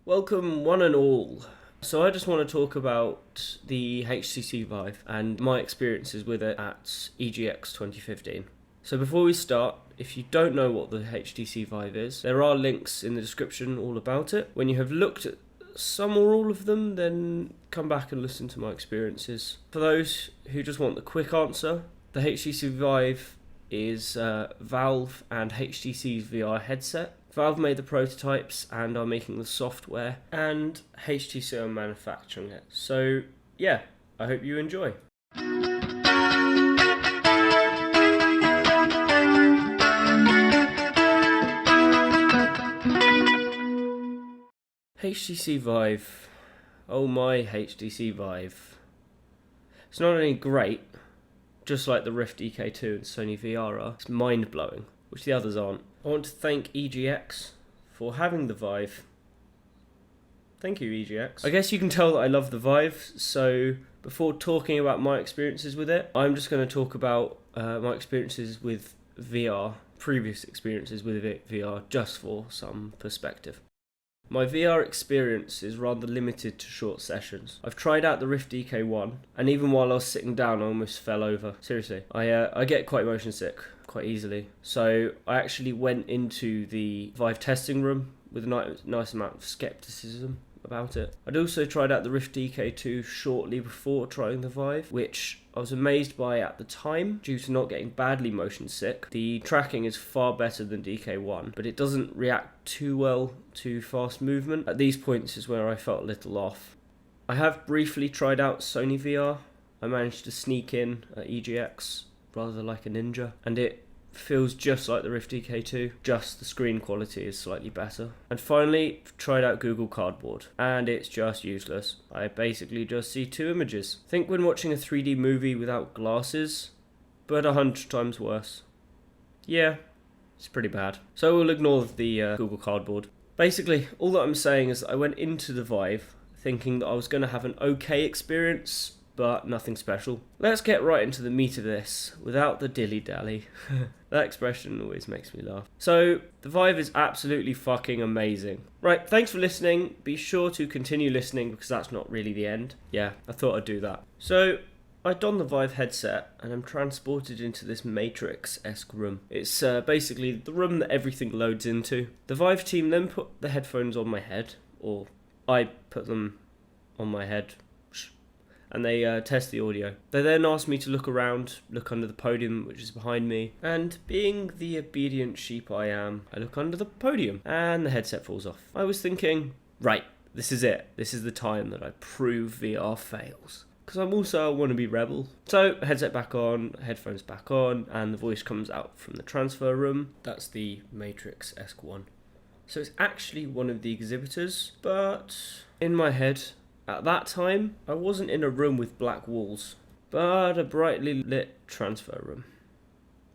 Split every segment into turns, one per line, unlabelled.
Welcome one and all. So I just want to talk about the HTC Vive and my experiences with it at EGX 2015. So before we start, if you don't know what the HTC Vive is, there are links in the description all about it. When you have looked at some or all of them, then come back and listen to my experiences. For those who just want the quick answer, the HTC Vive is Valve and HTC's VR headset. Valve made the prototypes and are making the software, and HTC are manufacturing it. So yeah, I hope you enjoy. HTC Vive. Oh my HTC Vive. It's not only great, just like the Rift EK2 and Sony VR are, it's mind-blowing, which the others aren't. I want to thank EGX for having the Vive. Thank you, EGX. I guess you can tell that I love the Vive, so before talking about my experiences with it, I'm just going to talk about my experiences with VR, previous experiences with VR, just for some perspective. My VR experience is rather limited to short sessions. I've tried out the Rift EK1, and even while I was sitting down, I almost fell over. Seriously, I get quite motion sick quite easily. So I actually went into the Vive testing room with a nice amount of skepticism about it. I'd also tried out the Rift EK2 shortly before trying the Vive, which I was amazed by at the time due to not getting badly motion sick. The tracking is far better than DK1, but it doesn't react too well to fast movement. At these points is where I felt a little off. I have briefly tried out Sony VR. I managed to sneak in at EGX rather like a ninja, and it feels just like the Rift EK2, just the screen quality is slightly better. And finally, tried out Google Cardboard, and it's just useless. I basically just see two images. Think when watching a 3D movie without glasses, but 100 times worse. Yeah, it's pretty bad. So we'll ignore the Google Cardboard. Basically, all that I'm saying is that I went into the Vive thinking that I was going to have an okay experience, but nothing special. Let's get right into the meat of this, without the dilly-dally. That expression always makes me laugh. So, the Vive is absolutely fucking amazing. Right, thanks for listening. Be sure to continue listening, because that's not really the end. Yeah, I thought I'd do that. So, I don the Vive headset, and I'm transported into this Matrix-esque room. It's basically the room that everything loads into. The Vive team then put the headphones on my head, or I put them on my head, and they test the audio. They then asked me to look around, look under the podium which is behind me, and being the obedient sheep I am, I look under the podium, and the headset falls off. I was thinking, right, this is it. This is the time that I prove VR fails. Because I'm also a wannabe rebel. So, headset back on, headphones back on, and the voice comes out from the transfer room. That's the Matrix-esque one. So it's actually one of the exhibitors, but in my head, at that time, I wasn't in a room with black walls, but a brightly lit transfer room.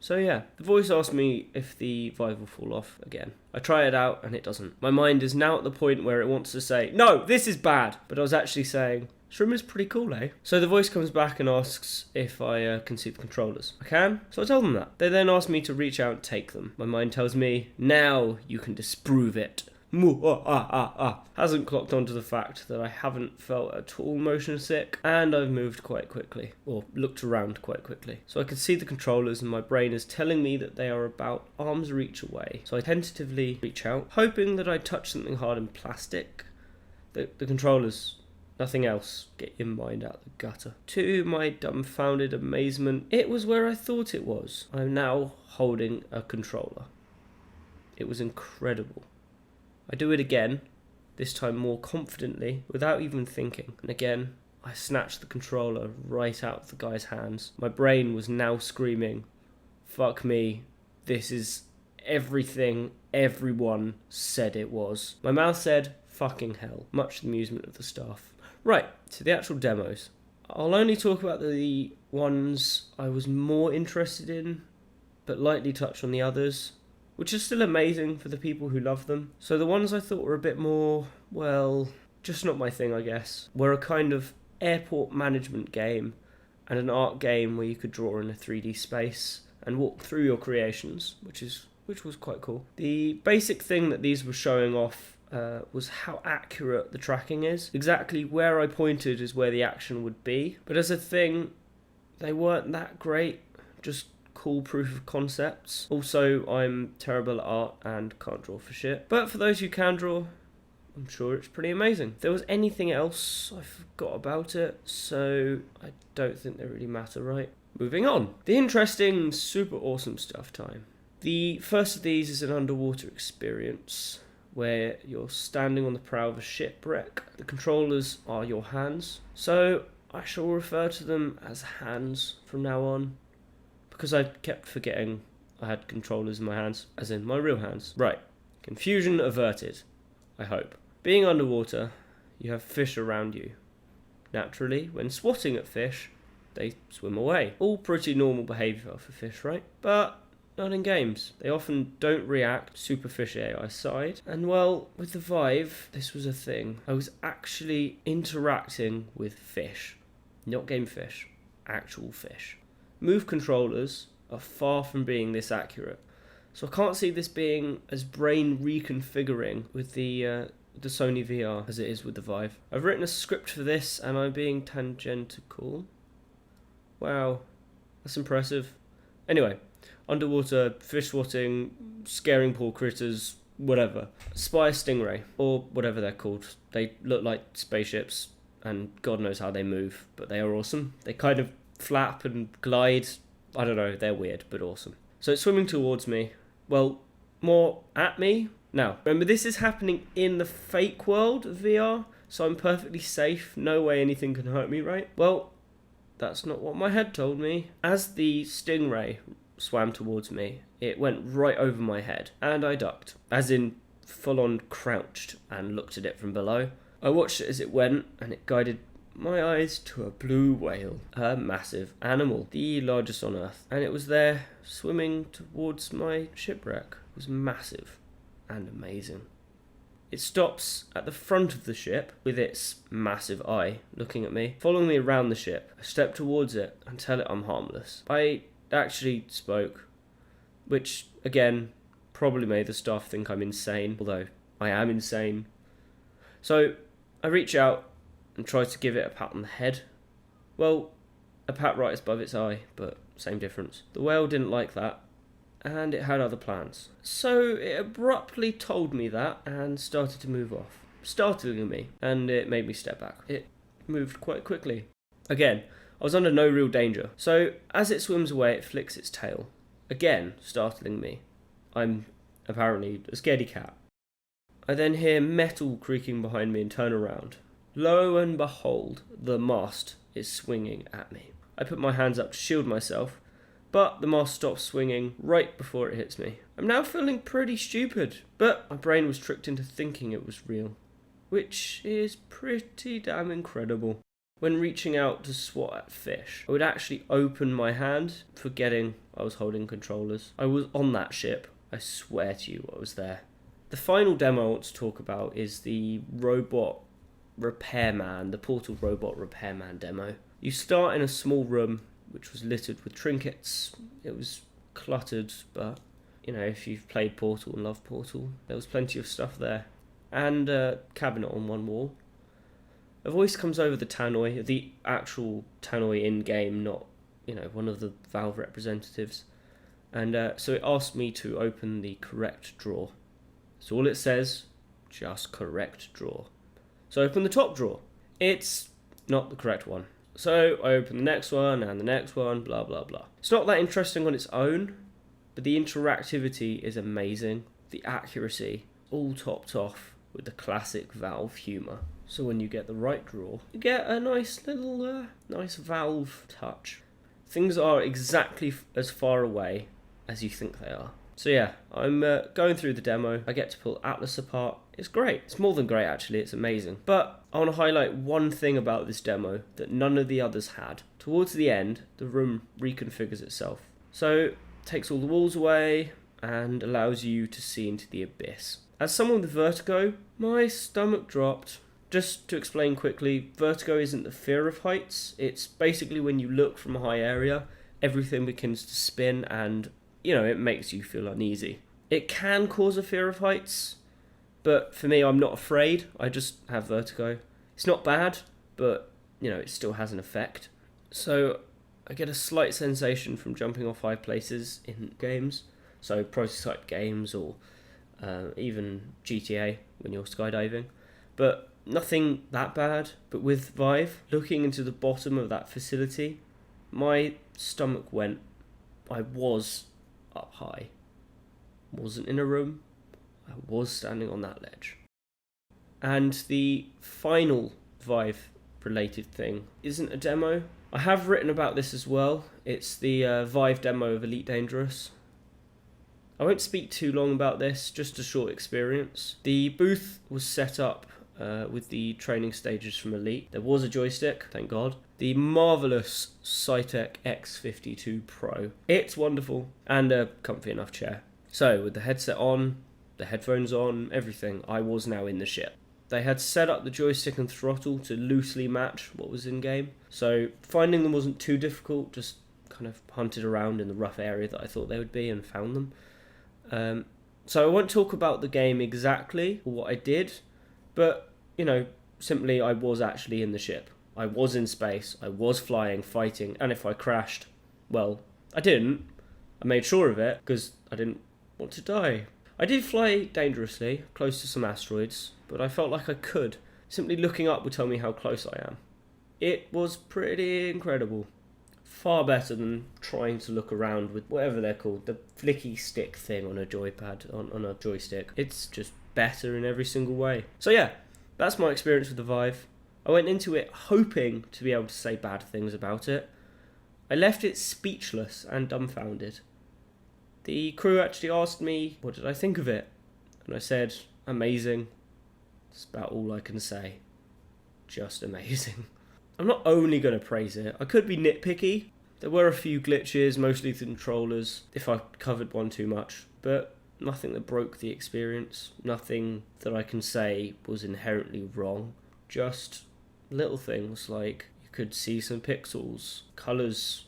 So yeah, the voice asked me if the Vive will fall off again. I try it out and it doesn't. My mind is now at the point where it wants to say, no, this is bad, but I was actually saying, this room is pretty cool, eh? So the voice comes back and asks if I can see the controllers. I can, so I tell them that. They then ask me to reach out and take them. My mind tells me, now you can disprove it. Hasn't clocked onto the fact that I haven't felt at all motion sick, and I've moved quite quickly, or looked around quite quickly. So I can see the controllers and my brain is telling me that they are about arm's reach away. So I tentatively reach out, hoping that I touch something hard in plastic. The controllers, nothing else, get your mind out the gutter. To my dumbfounded amazement, it was where I thought it was. I'm now holding a controller. It was incredible. I do it again, this time more confidently, without even thinking. And again, I snatched the controller right out of the guy's hands. My brain was now screaming, fuck me, this is everything everyone said it was. My mouth said, fucking hell, much to the amusement of the staff. Right, to the actual demos. I'll only talk about the ones I was more interested in, but lightly touch on the others, which is still amazing for the people who love them. So the ones I thought were a bit more, well, just not my thing, I guess, were a kind of airport management game and an art game where you could draw in a 3D space and walk through your creations, which was quite cool. The basic thing that these were showing off was how accurate the tracking is. Exactly where I pointed is where the action would be. But as a thing, they weren't that great. Just cool proof of concepts. Also, I'm terrible at art and can't draw for shit. But for those who can draw, I'm sure it's pretty amazing. If there was anything else, I forgot about it, so I don't think they really matter, right? Moving on. The interesting, super awesome stuff time. The first of these is an underwater experience where you're standing on the prow of a shipwreck. The controllers are your hands, so I shall refer to them as hands from now on, because I kept forgetting I had controllers in my hands, as in my real hands. Right, confusion averted, I hope. Being underwater, you have fish around you. Naturally, when swatting at fish, they swim away. All pretty normal behaviour for fish, right? But not in games. They often don't react, super fish AI side. And well, with the Vive, this was a thing. I was actually interacting with fish. Not game fish, actual fish. Move controllers are far from being this accurate. So I can't see this being as brain reconfiguring with the Sony VR as it is with the Vive. I've written a script for this and I'm being tangential. Wow, that's impressive. Anyway, underwater, fish swatting, scaring poor critters, whatever. Spy stingray, or whatever they're called. They look like spaceships and God knows how they move, but they are awesome. They kind of flap and glide. I don't know, they're weird, but awesome. So it's swimming towards me. Well, more at me. Now, remember, this is happening in the fake world of VR, so I'm perfectly safe. No way anything can hurt me, right? Well, that's not what my head told me. As the stingray swam towards me, it went right over my head, and I ducked, as in full-on crouched and looked at it from below. I watched it as it went, and it guided my eyes to a blue whale, a massive animal, the largest on Earth, and it was there swimming towards my shipwreck. It was massive and amazing. It stops at the front of the ship with its massive eye looking at me, following me around the ship. I step towards it and tell it I'm harmless. I actually spoke, which again probably made the staff think I'm insane, although I am insane. So I reach out and try to give it a pat on the head. Well, a pat right above its eye, but same difference. The whale didn't like that, and it had other plans. So it abruptly told me that and started to move off, startling me, and it made me step back. It moved quite quickly. Again, I was under no real danger. So as it swims away, it flicks its tail, again startling me. I'm apparently a scaredy cat. I then hear metal creaking behind me and turn around. Lo and behold, the mast is swinging at me. I put my hands up to shield myself, but the mast stops swinging right before it hits me. I'm now feeling pretty stupid, but my brain was tricked into thinking it was real, which is pretty damn incredible. When reaching out to swat at fish, I would actually open my hand, forgetting I was holding controllers. I was on that ship. I swear to you I was there. The final demo I want to talk about is the robot Repairman, the Portal robot Repairman demo. You start in a small room which was littered with trinkets. It was cluttered, but you know, if you've played Portal and love Portal, there was plenty of stuff there. And a cabinet on one wall. A voice comes over the tannoy, the actual tannoy in-game, not, you know, one of the Valve representatives. And so it asked me to open the correct drawer. So all it says, just correct drawer. So I open the top drawer. It's not the correct one. So I open the next one and the next one, blah, blah, blah. It's not that interesting on its own, but the interactivity is amazing. The accuracy, all topped off with the classic Valve humour. So when you get the right drawer, you get a nice little, nice Valve touch. Things are exactly as far away as you think they are. So yeah, I'm going through the demo. I get to pull Atlas apart. It's great. It's more than great, actually. It's amazing. But I want to highlight one thing about this demo that none of the others had. Towards the end, the room reconfigures itself. So it takes all the walls away and allows you to see into the abyss. As someone with vertigo, my stomach dropped. Just to explain quickly, vertigo isn't the fear of heights. It's basically when you look from a high area, everything begins to spin and, you know, it makes you feel uneasy. It can cause a fear of heights, But for me, I'm not afraid. I just have vertigo. It's not bad, but, it still has an effect. So I get a slight sensation from jumping off high places in games. So prototype games or even GTA when you're skydiving. But nothing that bad. But with Vive, looking into the bottom of that facility, my stomach went. I was up high. Wasn't in a room. I was standing on that ledge. And the final Vive related thing isn't a demo. I have written about this as well. It's the Vive demo of Elite Dangerous. I won't speak too long about this, just a short experience. The booth was set up with the training stages from Elite. There was a joystick, thank God. The marvellous Cytec X52 Pro. It's wonderful, and a comfy enough chair. So, with the headset on, the headphones on, everything, I was now in the ship. They had set up the joystick and throttle to loosely match what was in-game, so finding them wasn't too difficult, just kind of hunted around in the rough area that I thought they would be and found them. So I won't talk about the game exactly, or what I did, but, simply I was actually in the ship. I was in space, I was flying, fighting, and if I crashed, well, I didn't. I made sure of it, because I didn't want to die. I did fly dangerously, close to some asteroids, but I felt like I could. Simply looking up would tell me how close I am. It was pretty incredible. Far better than trying to look around with whatever they're called, the flicky stick thing on a joypad, on a joystick. It's just better in every single way. So yeah, that's my experience with the Vive. I went into it hoping to be able to say bad things about it. I left it speechless and dumbfounded. The crew actually asked me, what did I think of it? And I said, amazing. That's about all I can say. Just amazing. I'm not only going to praise it. I could be nitpicky. There were a few glitches, mostly the controllers, if I covered one too much. But nothing that broke the experience. Nothing that I can say was inherently wrong. Just little things like you could see some pixels. Colours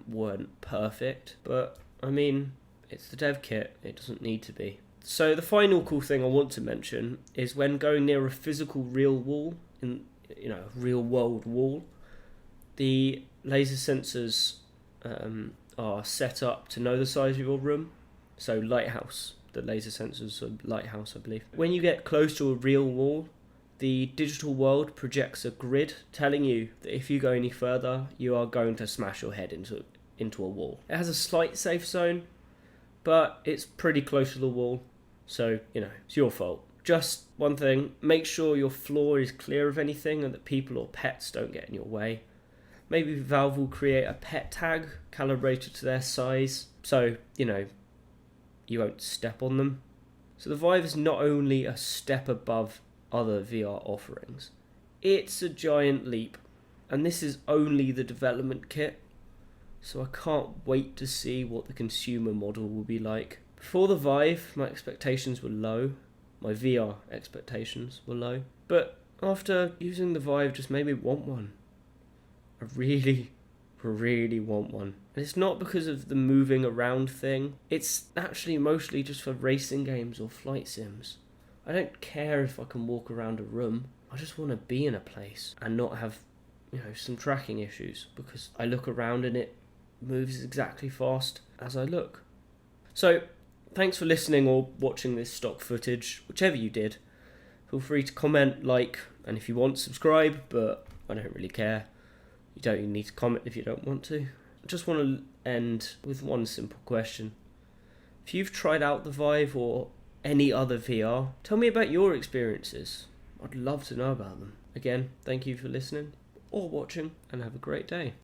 weren't perfect. But, it's the dev kit, it doesn't need to be. So the final cool thing I want to mention is when going near a physical real wall, a real world wall, the laser sensors are set up to know the size of your room. So lighthouse, the laser sensors are lighthouse, I believe. When you get close to a real wall, the digital world projects a grid telling you that if you go any further, you are going to smash your head into a wall. It has a slight safe zone, but it's pretty close to the wall, so, it's your fault. Just one thing, make sure your floor is clear of anything and that people or pets don't get in your way. Maybe Valve will create a pet tag calibrated to their size, so, you won't step on them. So the Vive is not only a step above other VR offerings, it's a giant leap, and this is only the development kit. So I can't wait to see what the consumer model will be like. Before the Vive, my expectations were low. My VR expectations were low. But after using the Vive just made me want one. I really want one. And it's not because of the moving around thing. It's actually mostly just for racing games or flight sims. I don't care if I can walk around a room. I just want to be in a place and not have, some tracking issues, because I look around and it moves exactly fast as I look. So, thanks for listening or watching this stock footage, whichever you did. Feel free to comment, like, and if you want, subscribe, but I don't really care. You don't even need to comment if you don't want to. I just want to end with one simple question. If you've tried out the Vive or any other VR, tell me about your experiences. I'd love to know about them. Again, thank you for listening or watching, and have a great day.